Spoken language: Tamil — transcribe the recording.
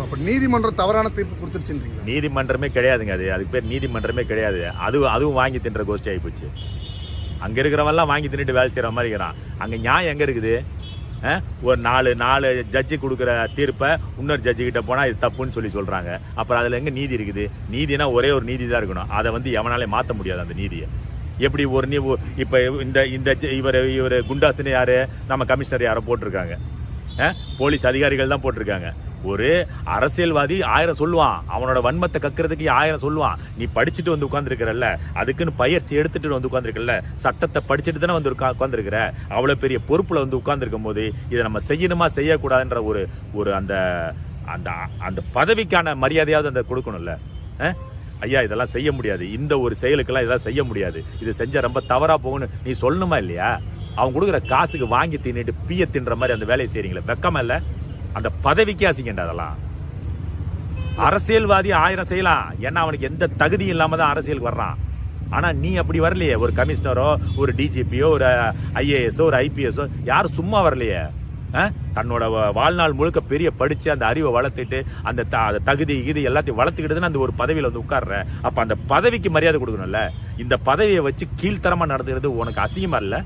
அப்ப நீதிமன்றம் தவறான தீர்ப்பு கொடுத்துருச்சுன்றீங்க? நீதிமன்றமே கிடையாதுங்க, அதுக்கு பேர் நீதிமன்றமே கிடையாது. அதுவும் வாங்கி தின்ற கோஷ்டி ஆகிப்போச்சு. அங்கே இருக்கிறவெல்லாம் வாங்கி தின்னுட்டு வேலை செய்கிற மாதிரி இருக்கிறான். அங்கே நியாயம் எங்கே இருக்குது? ஒரு நாலு ஜட்ஜி கொடுக்குற தீர்ப்பை இன்னொரு ஜட்ஜி கிட்ட போனால் இது தப்புன்னு சொல்கிறாங்க. அப்புறம் அதில் எங்கே நீதி இருக்குது? நீதினா ஒரே ஒரு நீதி தான் இருக்கணும். அதை எவனாலே மாற்ற முடியாது அந்த நீதியை. எப்படி இப்போ இந்த இவர் குண்டாசுன்னு யார்? நம்ம கமிஷனர் யாரோ போட்டிருக்காங்க, போலீஸ் அதிகாரிகள் தான் போட்டிருக்காங்க. ஒரு அரசியல்வாதி 1000 சொல்லுவான், அவனோட வன்மத்தை கக்கிறதுக்கு 1000 சொல்லுவான். நீ படிச்சுட்டு வந்து உட்காந்துருக்கிறல்ல, அதுக்குன்னு பயிற்சி எடுத்துட்டு வந்து உட்காந்துருக்கல, சட்டத்தை படிச்சுட்டு தானே வந்து உட்காந்துருக்கிற. அவ்வளோ பெரிய பொறுப்புல வந்து உட்காந்துருக்கும் போது இதை நம்ம செய்யணுமா செய்யக்கூடாதுன்ற ஒரு அந்த அந்த அந்த பதவிக்கான மரியாதையாவது அந்த கொடுக்கணும்ல. ஐயா இதெல்லாம் செய்ய முடியாது, இந்த ஒரு செயலுக்கெல்லாம் இதெல்லாம் செய்ய முடியாது, இது செஞ்ச ரொம்ப தவறா போகணும் நீ சொல்லணுமா இல்லையா? அவங்க கொடுக்குற காசுக்கு வாங்கி தின்னுட்டு பீய தின்ற மாதிரி அந்த வேலையை செய்றீங்களே, வெக்கமா இல்லை? அந்த பதவிக்கு அசிங்கண்டா அதெல்லாம். அரசியல்வாதி 1000 செய்யலாம், ஏன்னா அவனுக்கு எந்த தகுதியும் இல்லாம தான் அரசியலுக்கு வர்றான். ஆனா நீ அப்படி வரலையே. ஒரு கமிஷனரோ, ஒரு டிஜிபியோ, ஒரு ஐஏஎஸோ, ஒரு ஐபிஎஸோ யாரும் சும்மா வரலையே. தன்னோட வாழ்நாள் முழுக்க பெரிய படிச்சு அந்த அறிவை வளர்த்துட்டு அந்த தகுதி இது எல்லாத்தையும் வளர்த்துக்கிட்டு அந்த ஒரு பதவியில வந்து உட்கார்ற. அப்ப அந்த பதவிக்கு மரியாதை கொடுக்கணும்ல. இந்த பதவியை வச்சு கீழ்த்தரமா நடத்துகிறது உனக்கு அசிங்கமா இல்லை?